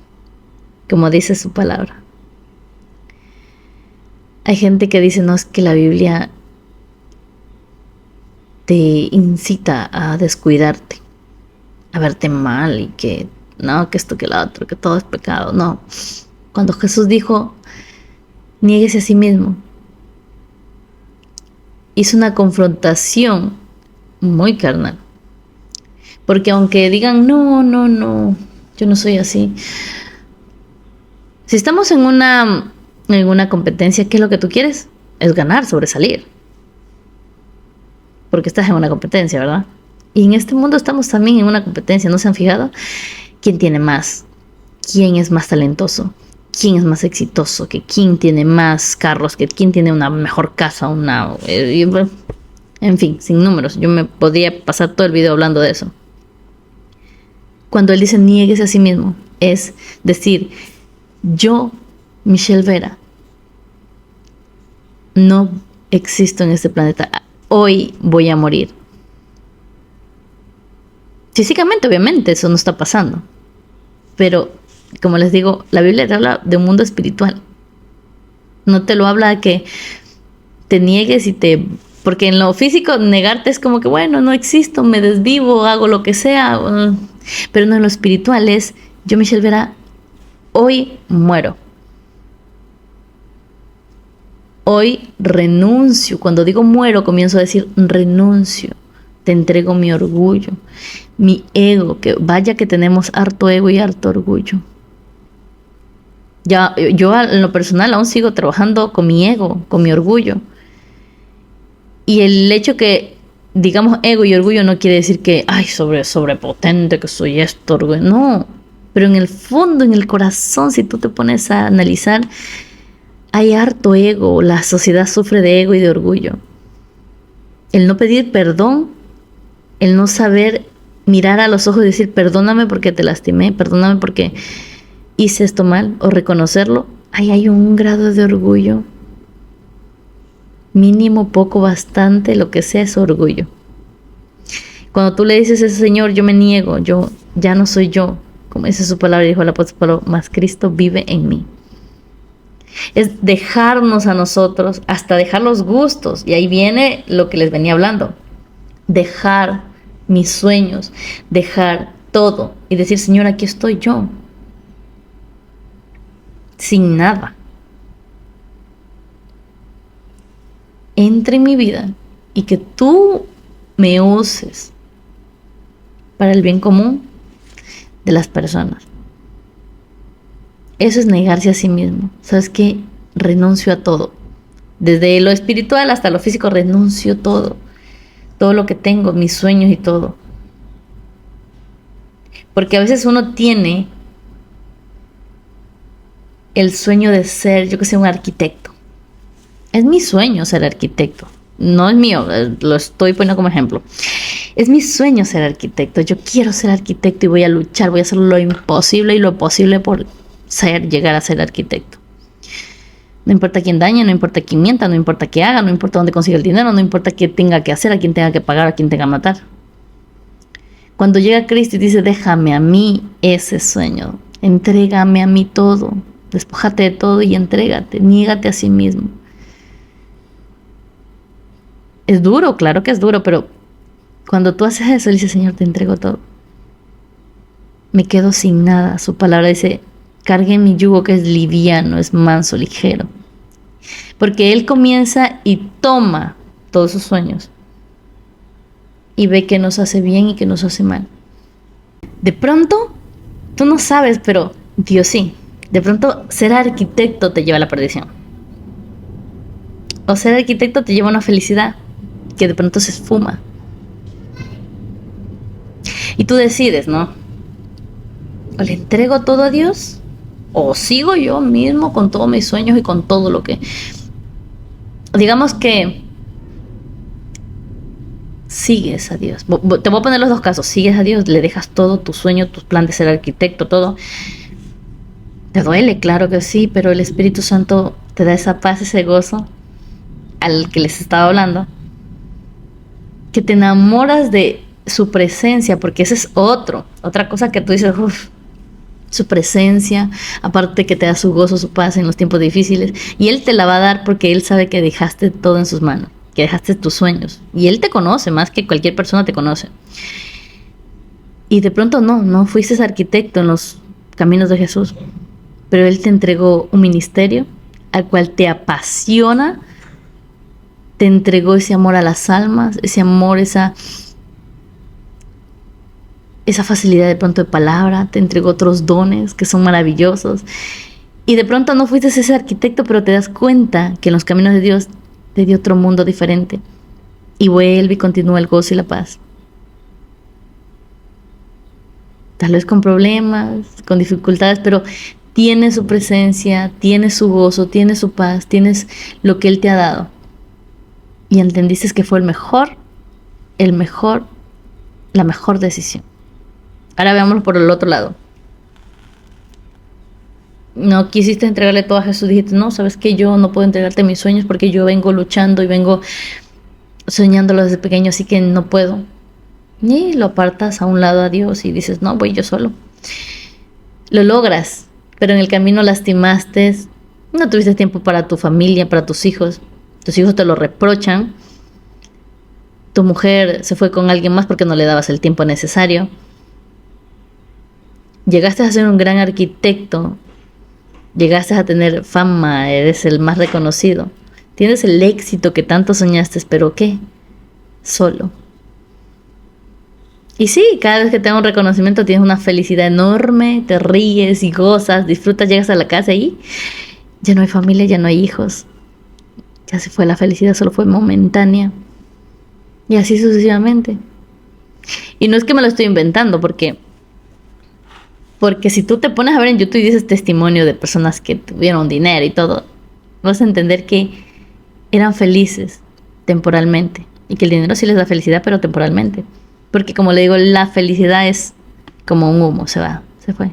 como dice su palabra. Hay gente que dice, no, es que la Biblia te incita a descuidarte, a verte mal y que no, que esto, que lo otro, que todo es pecado. No. Cuando Jesús dijo, niéguese a sí mismo, hizo una confrontación muy carnal. Porque aunque digan, no, yo no soy así. Si estamos en una competencia, ¿qué es lo que tú quieres? Es ganar, sobresalir. Porque estás en una competencia, ¿verdad? Y en este mundo estamos también en una competencia, ¿no se han fijado? ¿Quién tiene más? ¿Quién es más talentoso? ¿Quién es más exitoso? ¿Quién tiene más carros? ¿Quién tiene una mejor casa? En fin, sin números. Yo me podría pasar todo el video hablando de eso. Cuando él dice niéguese a sí mismo, es decir, yo, Michelle Vera, no existo en este planeta. Hoy voy a morir. Físicamente, obviamente, eso no está pasando. Pero, como les digo, la Biblia te habla de un mundo espiritual. No te lo habla de que te niegues y te... Porque en lo físico, negarte es como que, bueno, no existo, me desvivo, hago lo que sea. Pero no, en lo espiritual es, yo, Michelle Vera, hoy muero. Hoy renuncio. Cuando digo muero, comienzo a decir renuncio. Te entrego mi orgullo, mi ego, que vaya que tenemos harto ego y harto orgullo. Ya, yo en lo personal aún sigo trabajando con mi ego, con mi orgullo. Y el hecho que digamos ego y orgullo no quiere decir que, ay, sobrepotente, que soy esto, orgullo. No, pero en el fondo, en el corazón, si tú te pones a analizar, hay harto ego. La sociedad sufre de ego y de orgullo. El no pedir perdón, el no saber mirar a los ojos y decir, perdóname porque te lastimé, perdóname porque hice esto mal, o reconocerlo, ahí hay un grado de orgullo. Mínimo, poco, bastante, lo que sea es orgullo. Cuando tú le dices a ese Señor, yo me niego, yo ya no soy yo, como dice su palabra, dijo el apóstol Pablo, mas Cristo vive en mí. Es dejarnos a nosotros, hasta dejar los gustos, y ahí viene lo que les venía hablando, dejar mis sueños, dejar todo y decir, Señor, aquí estoy yo, sin nada. Entre en mi vida y que tú me uses para el bien común de las personas. Eso es negarse a sí mismo. ¿Sabes qué? Renuncio a todo. Desde lo espiritual hasta lo físico, renuncio todo. Todo lo que tengo, mis sueños y todo. Porque a veces uno tiene el sueño de ser, yo que sé, un arquitecto. Es mi sueño ser arquitecto. No es mío, lo estoy poniendo como ejemplo. Es mi sueño ser arquitecto. Yo quiero ser arquitecto y voy a luchar, voy a hacer lo imposible y lo posible por llegar a ser arquitecto. No importa quién dañe, no importa quién mienta, no importa qué haga, no importa dónde consiga el dinero, no importa qué tenga que hacer, a quién tenga que pagar, a quién tenga que matar. Cuando llega Cristo y dice, déjame a mí ese sueño, entrégame a mí todo, despójate de todo y entrégate, niégate a sí mismo. Es duro, claro que es duro, pero cuando tú haces eso, dice, Señor, te entrego todo. Me quedo sin nada. Su palabra dice, carguen mi yugo que es liviano, es manso, ligero. Porque Él comienza y toma todos sus sueños y ve que nos hace bien y que nos hace mal. De pronto, tú no sabes, pero Dios sí. De pronto, ser arquitecto te lleva a la perdición. O ser arquitecto te lleva a una felicidad que de pronto se esfuma. Y tú decides, ¿no? O le entrego todo a Dios o sigo yo mismo con todos mis sueños y con todo lo que... Digamos que sigues a Dios. Te voy a poner los dos casos. Sigues a Dios, le dejas todo, tu sueño, tus planes de ser arquitecto, todo. Te duele, claro que sí, pero el Espíritu Santo te da esa paz, ese gozo al que les estaba hablando, que te enamoras de su presencia, porque ese es otra cosa que tú dices, uff, su presencia, aparte que te da su gozo, su paz en los tiempos difíciles, y Él te la va a dar porque Él sabe que dejaste todo en sus manos, que dejaste tus sueños, y Él te conoce más que cualquier persona te conoce. Y de pronto no fuiste arquitecto en los caminos de Jesús, pero Él te entregó un ministerio al cual te apasiona, te entregó ese amor a las almas, ese amor, esa facilidad de pronto de palabra, te entregó otros dones que son maravillosos. Y de pronto no fuiste ese arquitecto, pero te das cuenta que en los caminos de Dios te dio otro mundo diferente. Y vuelve y continúa el gozo y la paz. Tal vez con problemas, con dificultades, pero tienes su presencia, tienes su gozo, tienes su paz, tienes lo que Él te ha dado. Y entendiste que fue la mejor decisión. Ahora veámoslo por el otro lado. No quisiste entregarle todo a Jesús, dijiste, no, sabes que yo no puedo entregarte mis sueños porque yo vengo luchando y vengo soñándolo desde pequeño, así que no puedo. Y lo apartas a un lado a Dios y dices, no, voy yo solo. Lo logras, pero en el camino lastimaste, no tuviste tiempo para tu familia, para tus hijos te lo reprochan, tu mujer se fue con alguien más porque no le dabas el tiempo necesario. Llegaste a ser un gran arquitecto, llegaste a tener fama, eres el más reconocido, tienes el éxito que tanto soñaste, pero ¿qué? Solo. Y sí, cada vez que te da un reconocimiento tienes una felicidad enorme, te ríes y gozas, disfrutas, llegas a la casa y ya no hay familia, ya no hay hijos, ya se fue la felicidad, solo fue momentánea. Y así sucesivamente. Y no es que me lo estoy inventando, porque si tú te pones a ver en YouTube y dices testimonio de personas que tuvieron dinero y todo, vas a entender que eran felices temporalmente y que el dinero sí les da felicidad, pero temporalmente. Porque como le digo, la felicidad es como un humo, se va, se fue.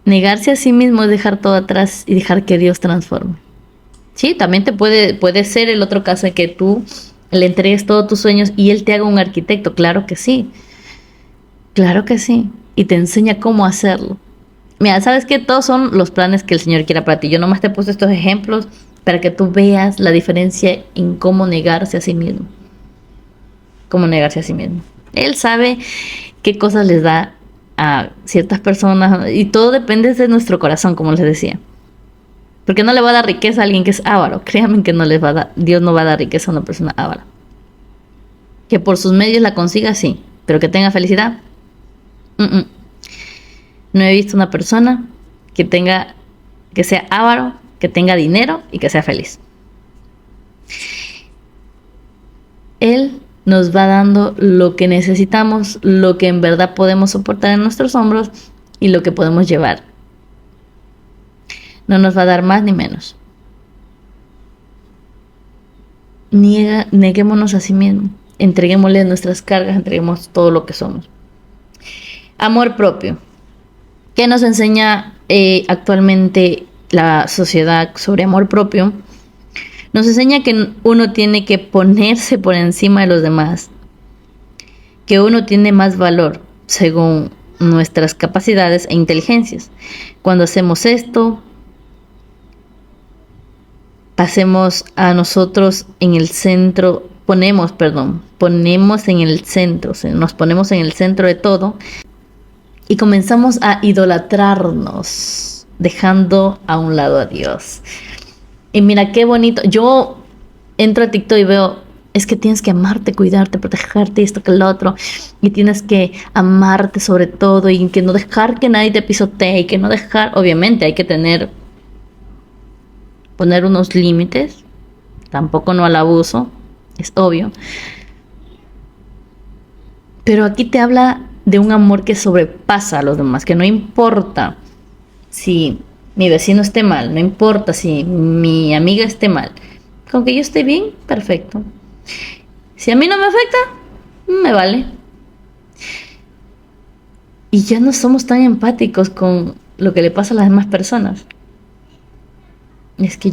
Negarse a sí mismo es dejar todo atrás y dejar que Dios transforme. Sí, también puede ser el otro caso en que tú le entregues todos tus sueños y Él te haga un arquitecto. Claro que sí. Claro que sí. Y te enseña cómo hacerlo. Mira, ¿sabes qué? Todos son los planes que el Señor quiera para ti. Yo nomás te he puesto estos ejemplos para que tú veas la diferencia en cómo negarse a sí mismo. Cómo negarse a sí mismo. Él sabe qué cosas les da a ciertas personas y todo depende de nuestro corazón, como les decía. Porque no le va a dar riqueza a alguien que es avaro. Créanme que no les va a dar, Dios no va a dar riqueza a una persona avara. Que por sus medios la consiga, sí. Pero que tenga felicidad. No he visto una persona que sea avaro, que tenga dinero y que sea feliz. Él nos va dando lo que necesitamos, lo que en verdad podemos soportar en nuestros hombros y lo que podemos llevar. No nos va a dar más ni menos. Neguémonos a sí mismo. Entreguémosle nuestras cargas, entreguemos todo lo que somos. Amor propio. ¿Qué nos enseña actualmente la sociedad sobre amor propio? Nos enseña que uno tiene que ponerse por encima de los demás. Que uno tiene más valor según nuestras capacidades e inteligencias. Cuando hacemos esto, pasemos a nosotros en el centro, ponemos en el centro, nos ponemos en el centro de todo y comenzamos a idolatrarnos, dejando a un lado a Dios. Y mira qué bonito, yo entro a TikTok y veo, es que tienes que amarte, cuidarte, protegerte, esto que lo otro, y tienes que amarte sobre todo y que no dejar que nadie te pisotee y que no dejar, obviamente hay que poner unos límites, tampoco no al abuso, es obvio. Pero aquí te habla de un amor que sobrepasa a los demás, que no importa si mi vecino esté mal, no importa si mi amiga esté mal, con que yo esté bien, perfecto. Si a mí no me afecta, me vale. Y ya no somos tan empáticos con lo que le pasa a las demás personas. Es que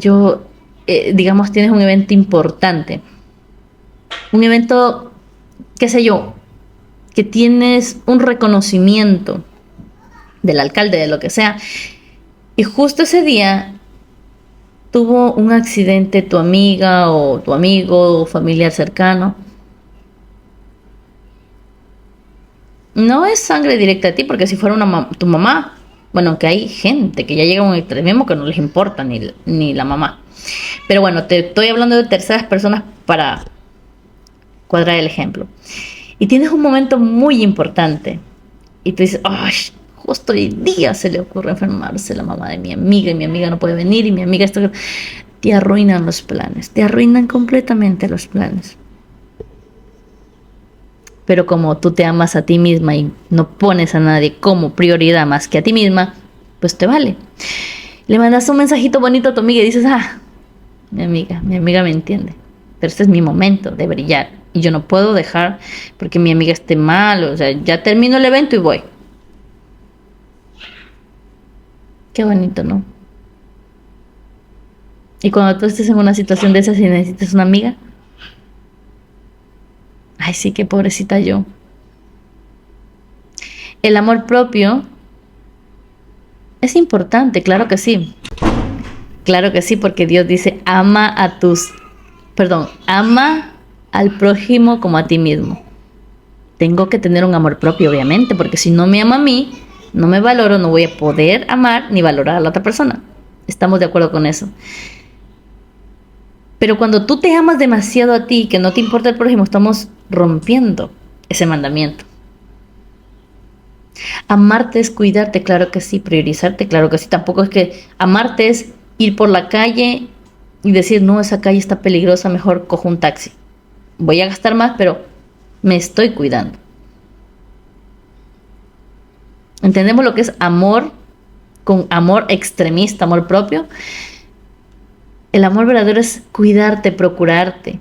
digamos, tienes un evento importante, un evento, qué sé yo, que tienes un reconocimiento del alcalde, de lo que sea, y justo ese día tuvo un accidente tu amiga o tu amigo o familiar cercano. No es sangre directa a ti, porque si fuera tu mamá, bueno, que hay gente que ya llega a un extremismo que no les importa ni la mamá. Pero bueno, te estoy hablando de terceras personas para cuadrar el ejemplo. Y tienes un momento muy importante y tú dices, ¡ay! Justo hoy día se le ocurre enfermarse la mamá de mi amiga y mi amiga no puede venir y mi amiga esto. Te arruinan los planes, te arruinan completamente los planes. Pero como tú te amas a ti misma y no pones a nadie como prioridad más que a ti misma, pues te vale. Le mandas un mensajito bonito a tu amiga y dices, mi amiga me entiende, pero este es mi momento de brillar y yo no puedo dejar porque mi amiga esté mal, o sea, ya termino el evento y voy. Qué bonito, ¿no? Y cuando tú estés en una situación de esas y necesitas una amiga, ay, sí, qué pobrecita yo. El amor propio es importante, claro que sí. Claro que sí, porque Dios dice, ama al prójimo como a ti mismo. Tengo que tener un amor propio, obviamente, porque si no me ama a mí, no me valoro, no voy a poder amar ni valorar a la otra persona. Estamos de acuerdo con eso. Pero cuando tú te amas demasiado a ti, que no te importa el prójimo, estamos rompiendo ese mandamiento. Amarte es cuidarte, claro que sí. Priorizarte, claro que sí. Tampoco es que amarte es ir por la calle y decir, no, esa calle está peligrosa, mejor cojo un taxi. Voy a gastar más, pero me estoy cuidando. ¿Entendemos lo que es amor con amor extremista, amor propio? El amor verdadero es cuidarte, procurarte,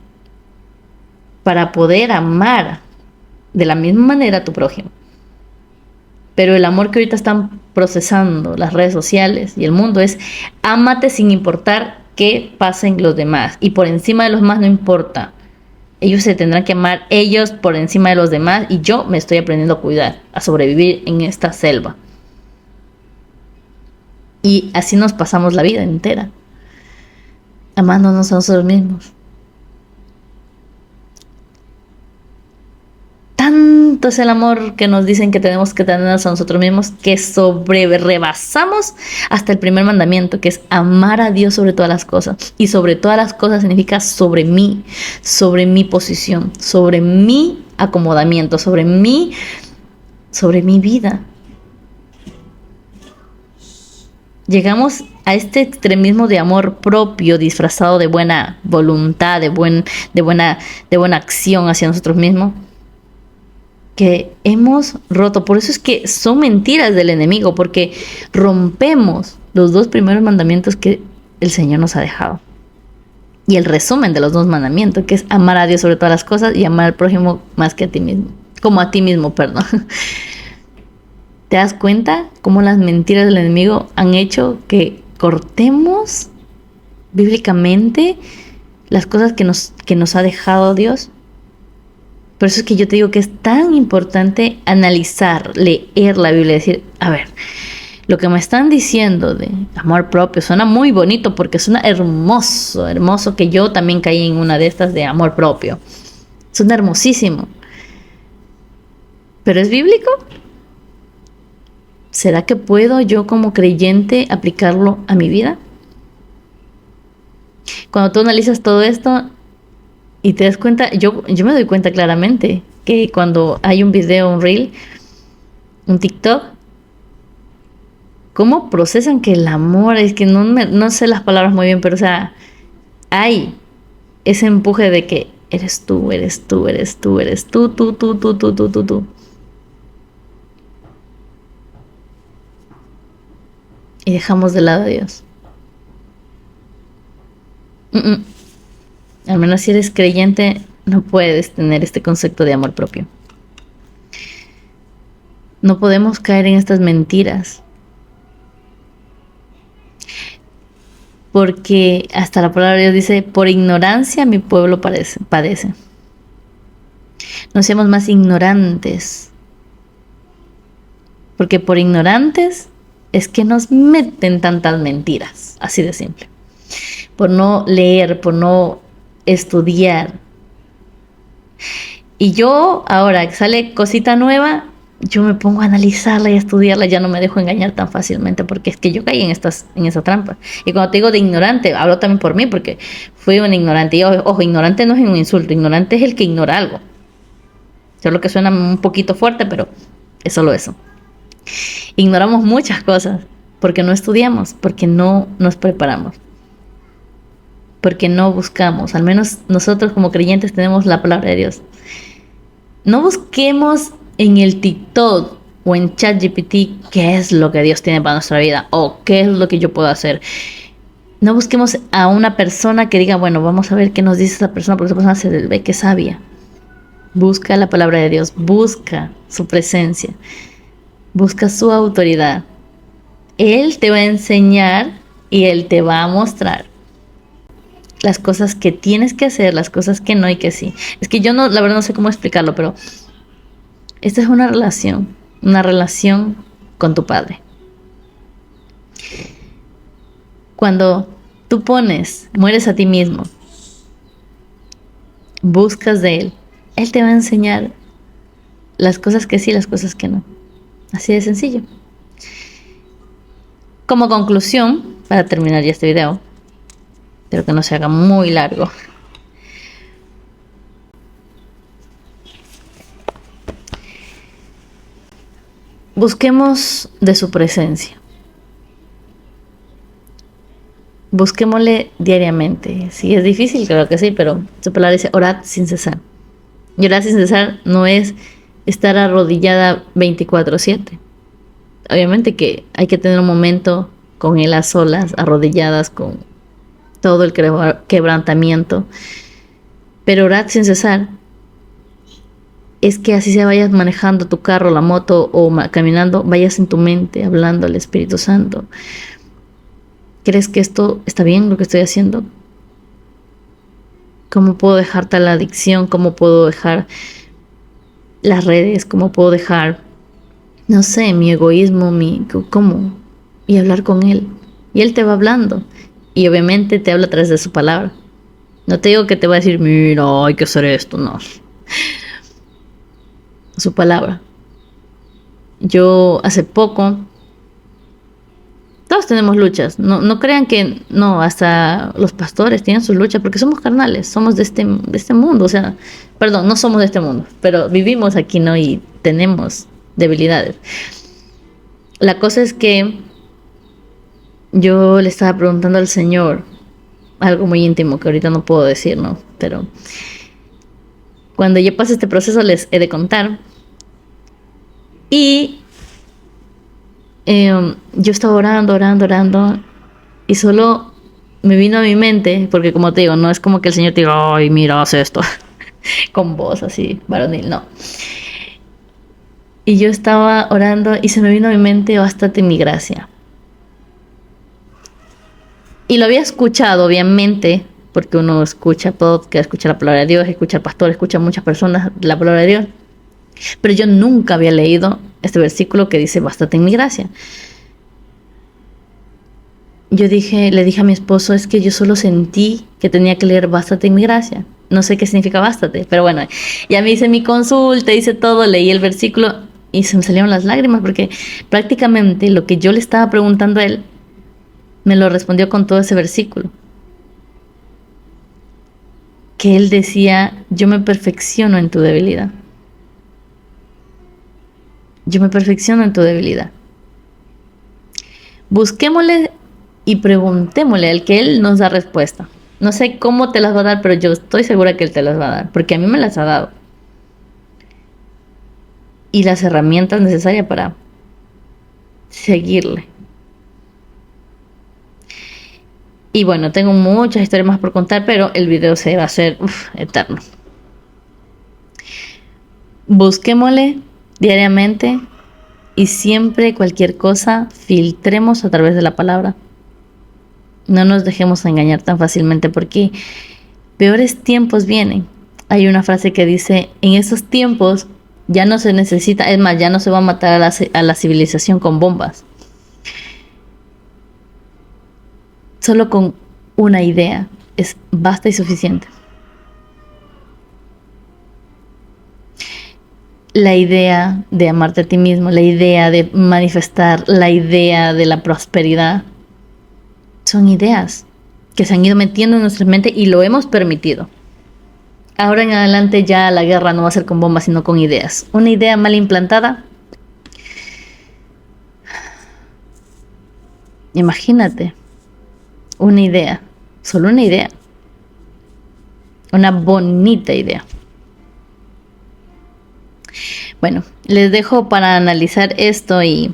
para poder amar de la misma manera a tu prójimo. Pero el amor que ahorita están procesando las redes sociales y el mundo es ámate sin importar qué pasen los demás. Y por encima de los demás no importa. Ellos se tendrán que amar ellos por encima de los demás y yo me estoy aprendiendo a cuidar, a sobrevivir en esta selva. Y así nos pasamos la vida entera, amándonos a nosotros mismos. Tanto es el amor que nos dicen que tenemos que tenernos a nosotros mismos que rebasamos hasta el primer mandamiento, que es amar a Dios sobre todas las cosas. Y sobre todas las cosas significa sobre mi posición, sobre mi acomodamiento, sobre mi vida. Llegamos a este extremismo de amor propio disfrazado de buena voluntad, de buena acción hacia nosotros mismos, que hemos roto. Por eso es que son mentiras del enemigo, porque rompemos los dos primeros mandamientos que el Señor nos ha dejado. Y el resumen de los dos mandamientos, que es amar a Dios sobre todas las cosas y amar al prójimo más que a ti mismo. Como a ti mismo, perdón. ¿Te das cuenta cómo las mentiras del enemigo han hecho que cortemos bíblicamente las cosas que nos ha dejado Dios? Por eso es que yo te digo que es tan importante analizar, leer la Biblia y decir, a ver, lo que me están diciendo de amor propio suena muy bonito porque suena hermoso, hermoso, que yo también caí en una de estas de amor propio. Suena hermosísimo. ¿Pero es bíblico? ¿Será que puedo yo como creyente aplicarlo a mi vida? Cuando tú analizas todo esto y te das cuenta, yo me doy cuenta claramente que cuando hay un video, un reel, un TikTok, ¿cómo procesan que el amor? Es que no sé las palabras muy bien, pero o sea, hay ese empuje de que eres tú, eres tú, eres tú, eres tú, tú. Y dejamos de lado a Dios. Al menos si eres creyente, no puedes tener este concepto de amor propio. No podemos caer en estas mentiras. Porque hasta la palabra de Dios dice, por ignorancia mi pueblo padece. No seamos más ignorantes. Porque por ignorantes es que nos meten tantas mentiras. Así de simple. Por no leer, por no estudiar. Y yo, ahora que sale cosita nueva, yo me pongo a analizarla y a estudiarla, ya no me dejo engañar tan fácilmente, porque es que yo caí en esa trampa. Y cuando te digo de ignorante, hablo también por mí, porque fui un ignorante. Y ojo, ignorante no es un insulto, ignorante es el que ignora algo. Solo que suena un poquito fuerte, pero es solo eso. Ignoramos muchas cosas, porque no estudiamos, porque no nos preparamos, porque no buscamos. Al menos nosotros como creyentes tenemos la palabra de Dios. No busquemos en el TikTok o en ChatGPT qué es lo que Dios tiene para nuestra vida o qué es lo que yo puedo hacer. No busquemos a una persona que diga, bueno, vamos a ver qué nos dice esa persona, porque esa persona se ve que es sabia. Busca la palabra de Dios, busca su presencia, busca su autoridad. Él te va a enseñar y Él te va a mostrar las cosas que tienes que hacer, las cosas que no y que sí. Es que yo no, la verdad no sé cómo explicarlo, pero esta es una relación con tu Padre. Cuando tú mueres a ti mismo, buscas de Él, Él te va a enseñar las cosas que sí, las cosas que no. Así de sencillo. Como conclusión, para terminar ya este video, espero que no se haga muy largo. Busquemos de su presencia. Busquémosle diariamente. Si es difícil, creo que sí, pero su palabra dice, orad sin cesar. Y orar sin cesar no es estar arrodillada 24/7. Obviamente que hay que tener un momento con Él a solas, arrodilladas, con todo el quebrantamiento. Pero orad sin cesar es que así se vayas manejando tu carro, la moto o caminando, vayas en tu mente hablando al Espíritu Santo. ¿Crees que esto está bien lo que estoy haciendo? ¿Cómo puedo dejar tal adicción? ¿Cómo puedo dejar las redes? ¿Cómo puedo dejar, no sé, mi egoísmo, cómo? Y hablar con Él. Y Él te va hablando. Y obviamente te habla a través de su palabra. No te digo que te va a decir, mira, hay que hacer esto, no. Su palabra. Yo hace poco, todos tenemos luchas, no crean que no, hasta los pastores tienen sus luchas, porque somos carnales, somos de este mundo, o sea, perdón, no somos de este mundo, pero vivimos aquí, ¿no? Y tenemos debilidades. La cosa es que yo le estaba preguntando al Señor algo muy íntimo que ahorita no puedo decir, ¿no? Pero cuando yo pase este proceso les he de contar. Y yo estaba orando y solo me vino a mi mente, porque como te digo, no es como que el Señor te diga, ay, mira, haz esto, con voz así, varonil, no. Y yo estaba orando y se me vino a mi mente, bástate mi gracia. Y lo había escuchado, obviamente, porque uno escucha podcast, escucha la palabra de Dios, escucha al pastor, escucha a muchas personas la palabra de Dios. Pero yo nunca había leído este versículo que dice, bástate en mi gracia. Le dije a mi esposo, es que yo solo sentí que tenía que leer bástate en mi gracia. No sé qué significa bástate, pero bueno, ya me hice mi consulta, hice todo, leí el versículo y se me salieron las lágrimas porque prácticamente lo que yo le estaba preguntando a Él, me lo respondió con todo ese versículo. Que Él decía, yo me perfecciono en tu debilidad. Yo me perfecciono en tu debilidad. Busquémosle y preguntémosle al que Él nos da respuesta. No sé cómo te las va a dar, pero yo estoy segura que Él te las va a dar, porque a mí me las ha dado. Y las herramientas necesarias para seguirle. Y bueno, tengo muchas historias más por contar, pero el video se va a hacer eterno. Busquémosle diariamente y siempre cualquier cosa filtremos a través de la palabra. No nos dejemos engañar tan fácilmente porque peores tiempos vienen. Hay una frase que dice, en esos tiempos ya no se necesita, es más, ya no se va a matar a la civilización con bombas. Solo con una idea es basta y suficiente. La idea de amarte a ti mismo, la idea de manifestar, la idea de la prosperidad, son ideas que se han ido metiendo en nuestra mente y lo hemos permitido. Ahora en adelante ya la guerra no va a ser con bombas, sino con ideas. Una idea mal implantada. Imagínate, una idea, solo una idea, una bonita idea. Bueno, les dejo para analizar esto y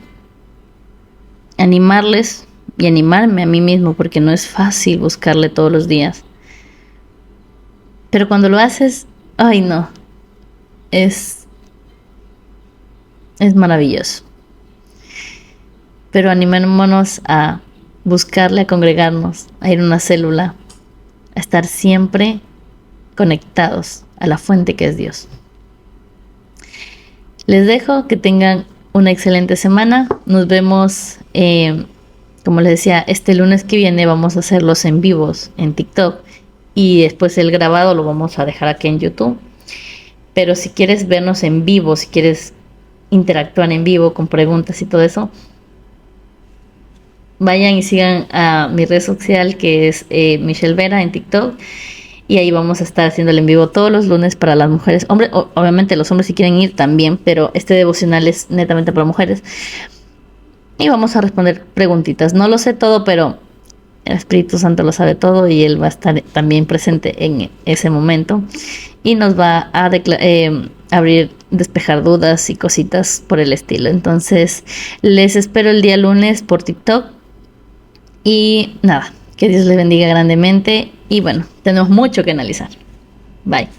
animarles y animarme a mí mismo porque no es fácil buscarle todos los días. Pero cuando lo haces, ay no, es maravilloso. Pero animémonos a buscarle, a congregarnos, a ir a una célula, a estar siempre conectados a la fuente que es Dios. Les dejo, que tengan una excelente semana. Nos vemos, como les decía, este lunes que viene vamos a hacer los en vivos en TikTok y después el grabado lo vamos a dejar aquí en YouTube. Pero si quieres vernos en vivo, si quieres interactuar en vivo con preguntas y todo eso, vayan y sigan a mi red social que es Michelle Vera en TikTok. Y ahí vamos a estar haciendo el en vivo todos los lunes para las mujeres. Hombre, obviamente los hombres si quieren ir también, pero este devocional es netamente para mujeres. Y vamos a responder preguntitas. No lo sé todo, pero el Espíritu Santo lo sabe todo y Él va a estar también presente en ese momento. Y nos va a abrir, despejar dudas y cositas por el estilo. Entonces, les espero el día lunes por TikTok. Y nada, que Dios les bendiga grandemente. Y bueno, tenemos mucho que analizar. Bye.